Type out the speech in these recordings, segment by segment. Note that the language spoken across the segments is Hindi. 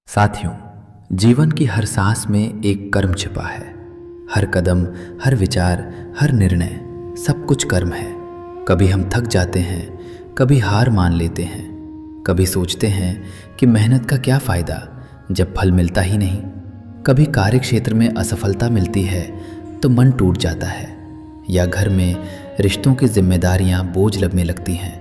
साथियों, जीवन की हर सांस में एक कर्म छिपा है। हर कदम, हर विचार, हर निर्णय, सब कुछ कर्म है। कभी हम थक जाते हैं, कभी हार मान लेते हैं, कभी सोचते हैं कि मेहनत का क्या फ़ायदा जब फल मिलता ही नहीं। कभी कार्य क्षेत्र में असफलता मिलती है तो मन टूट जाता है, या घर में रिश्तों की जिम्मेदारियां बोझ लगने लगती हैं।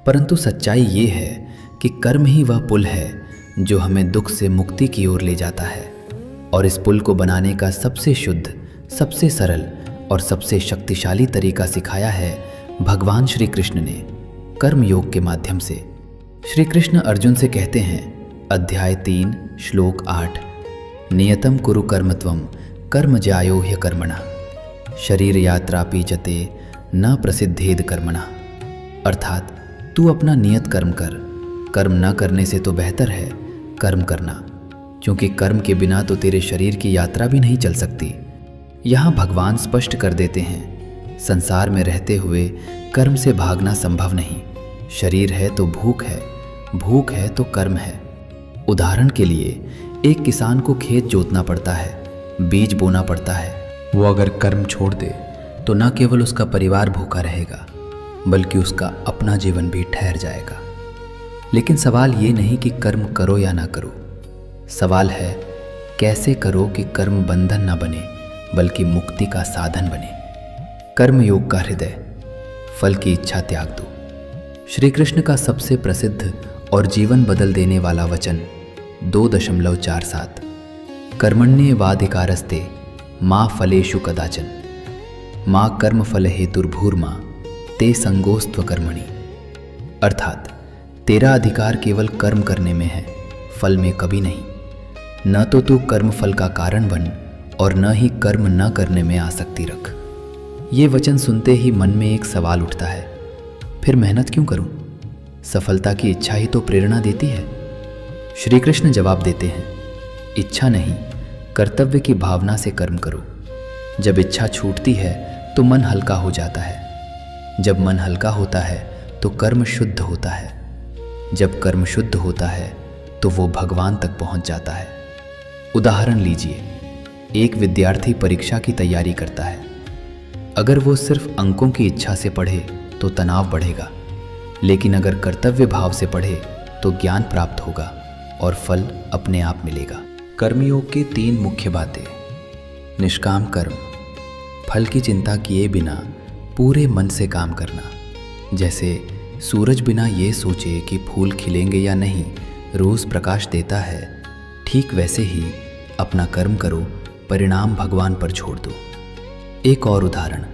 परंतु सच्चाई ये है कि कर्म ही वह पुल है जो हमें दुख से मुक्ति की ओर ले जाता है। और इस पुल को बनाने का सबसे शुद्ध, सबसे सरल और सबसे शक्तिशाली तरीका सिखाया है भगवान श्री कृष्ण ने कर्म योग के माध्यम से। श्री कृष्ण अर्जुन से कहते हैं, अध्याय 3 श्लोक 8, नियतम कुरु कर्मत्वम कर्म ज्यायो ह्यकर्मणा शरीर यात्रा पीचते न प्रसिद्धेद कर्मणा। अर्थात तू अपना नियत कर्म कर, कर्म न करने से तो बेहतर है कर्म करना, क्योंकि कर्म के बिना तो तेरे शरीर की यात्रा भी नहीं चल सकती। यहाँ भगवान स्पष्ट कर देते हैं, संसार में रहते हुए कर्म से भागना संभव नहीं। शरीर है तो भूख है, भूख है तो कर्म है। उदाहरण के लिए, एक किसान को खेत जोतना पड़ता है, बीज बोना पड़ता है। वो अगर कर्म छोड़ दे तो न केवल उसका परिवार भूखा रहेगा, बल्कि उसका अपना जीवन भी ठहर जाएगा। लेकिन सवाल ये नहीं कि कर्म करो या ना करो, सवाल है कैसे करो कि कर्म बंधन ना बने बल्कि मुक्ति का साधन बने। कर्म योग का हृदय, फल की इच्छा त्याग दो। श्री कृष्ण का सबसे प्रसिद्ध और जीवन बदल देने वाला वचन 2.47, कर्मण्येवाधिकारस्ते माँ फलेषु कदाचन माँ कर्म फल हेतुर्भूर्मा ते संगोस्त्व कर्मणि। अर्थात तेरा अधिकार केवल कर्म करने में है, फल में कभी नहीं। न तो तू कर्म फल का कारण बन और न ही कर्म न करने में आसक्ति रख। ये वचन सुनते ही मन में एक सवाल उठता है, फिर मेहनत क्यों करूं? सफलता की इच्छा ही तो प्रेरणा देती है। श्री कृष्ण जवाब देते हैं, इच्छा नहीं, कर्तव्य की भावना से कर्म करो। जब इच्छा छूटती है तो मन हल्का हो जाता है। जब मन हल्का होता है तो कर्म शुद्ध होता है। जब कर्म शुद्ध होता है तो वो भगवान तक पहुंच जाता है। उदाहरण लीजिए, एक विद्यार्थी परीक्षा की तैयारी करता है। अगर वो सिर्फ अंकों की इच्छा से पढ़े तो तनाव बढ़ेगा, लेकिन अगर कर्तव्य भाव से पढ़े तो ज्ञान प्राप्त होगा और फल अपने आप मिलेगा। कर्मयोग की 3 मुख्य बातें। निष्काम कर्म, फल की चिंता किए बिना पूरे मन से काम करना। जैसे सूरज बिना ये सोचे कि फूल खिलेंगे या नहीं रोज प्रकाश देता है, ठीक वैसे ही अपना कर्म करो, परिणाम भगवान पर छोड़ दो। एक और उदाहरण,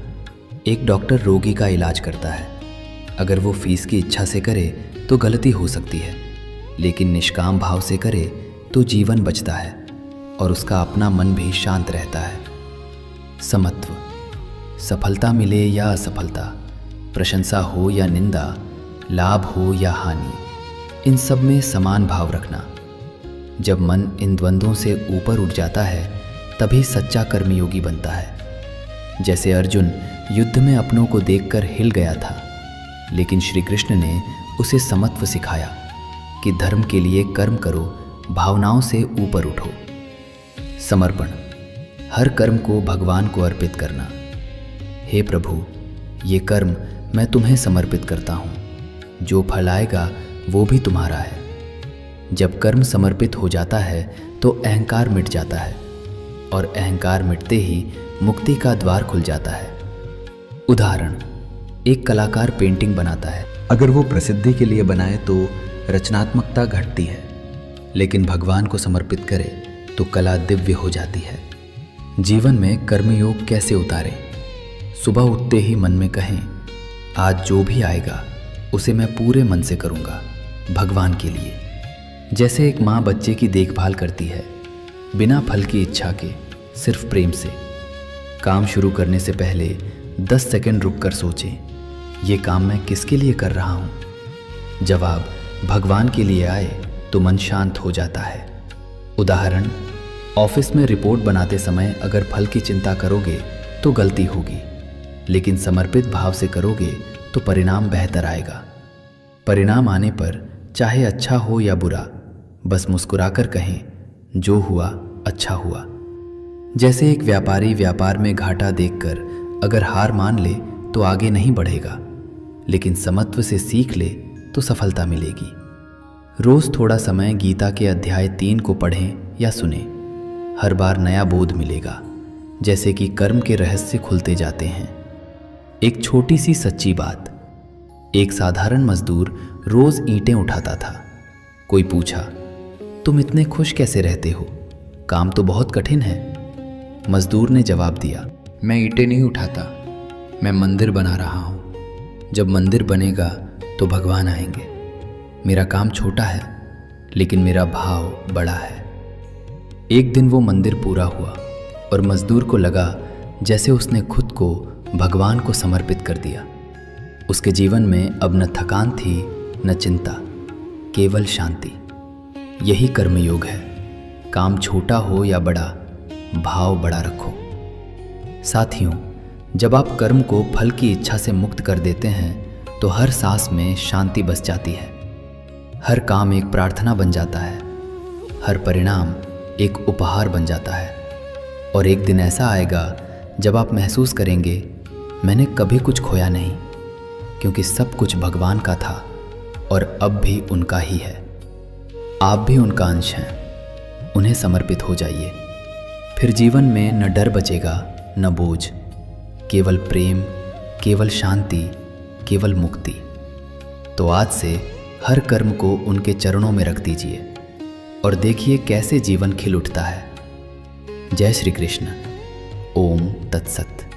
एक डॉक्टर रोगी का इलाज करता है। अगर वो फीस की इच्छा से करे तो गलती हो सकती है, लेकिन निष्काम भाव से करे तो जीवन बचता है और उसका अपना मन भी शांत रहता है। समत्व, सफलता मिले या असफलता, प्रशंसा हो या निंदा, लाभ हो या हानि, इन सब में समान भाव रखना। जब मन इन द्वंद्वों से ऊपर उठ जाता है तभी सच्चा कर्मयोगी बनता है। जैसे अर्जुन युद्ध में अपनों को देखकर हिल गया था, लेकिन श्री कृष्ण ने उसे समत्व सिखाया कि धर्म के लिए कर्म करो, भावनाओं से ऊपर उठो। समर्पण, हर कर्म को भगवान को अर्पित करना। हे प्रभु, ये कर्म मैं तुम्हें समर्पित करता हूँ, जो फल आएगा वो भी तुम्हारा है। जब कर्म समर्पित हो जाता है तो अहंकार मिट जाता है, और अहंकार मिटते ही मुक्ति का द्वार खुल जाता है। उदाहरण, एक कलाकार पेंटिंग बनाता है। अगर वो प्रसिद्धि के लिए बनाए तो रचनात्मकता घटती है, लेकिन भगवान को समर्पित करे तो कला दिव्य हो जाती है। जीवन में कर्मयोग कैसे उतारें? सुबह उठते ही मन में कहें, आज जो भी आएगा उसे मैं पूरे मन से करूँगा, भगवान के लिए। जैसे एक माँ बच्चे की देखभाल करती है, बिना फल की इच्छा के, सिर्फ प्रेम से। काम शुरू करने से पहले 10 सेकंड रुककर सोचें, ये काम मैं किसके लिए कर रहा हूँ? जवाब भगवान के लिए आए तो मन शांत हो जाता है। उदाहरण, ऑफिस में रिपोर्ट बनाते समय अगर फल की चिंता करोगे तो गलती होगी, लेकिन समर्पित भाव से करोगे तो परिणाम बेहतर आएगा। परिणाम आने पर चाहे अच्छा हो या बुरा, बस मुस्कुराकर कहें, जो हुआ अच्छा हुआ। जैसे एक व्यापारी व्यापार में घाटा देखकर अगर हार मान ले तो आगे नहीं बढ़ेगा, लेकिन समत्व से सीख ले तो सफलता मिलेगी। रोज थोड़ा समय गीता के अध्याय 3 को पढ़ें या सुने। हर बार नया बोध मिलेगा, जैसे कि कर्म के रहस्य खुलते जाते हैं। एक छोटी सी सच्ची बात। एक साधारण मजदूर रोज ईंटें उठाता था। कोई पूछा, तुम इतने खुश कैसे रहते हो? काम तो बहुत कठिन है। मजदूर ने जवाब दिया, मैं ईंटें नहीं उठाता, मैं मंदिर बना रहा हूँ। जब मंदिर बनेगा तो भगवान आएंगे। मेरा काम छोटा है, लेकिन मेरा भाव बड़ा है। एक दिन वो मंदिर पूरा हुआ और मजदूर को लगा जैसे उसने खुद को भगवान को समर्पित कर दिया। उसके जीवन में अब न थकान थी न चिंता, केवल शांति। यही कर्मयोग है। काम छोटा हो या बड़ा, भाव बड़ा रखो। साथियों, जब आप कर्म को फल की इच्छा से मुक्त कर देते हैं तो हर सांस में शांति बस जाती है। हर काम एक प्रार्थना बन जाता है, हर परिणाम एक उपहार बन जाता है। और एक दिन ऐसा आएगा जब आप महसूस करेंगे, मैंने कभी कुछ खोया नहीं, क्योंकि सब कुछ भगवान का था और अब भी उनका ही है। आप भी उनका अंश हैं। उन्हें समर्पित हो जाइए। फिर जीवन में न डर बचेगा न बोझ, केवल प्रेम, केवल शांति, केवल मुक्ति। तो आज से हर कर्म को उनके चरणों में रख दीजिए और देखिए कैसे जीवन खिल उठता है। जय श्री कृष्ण। ओम तत्सत।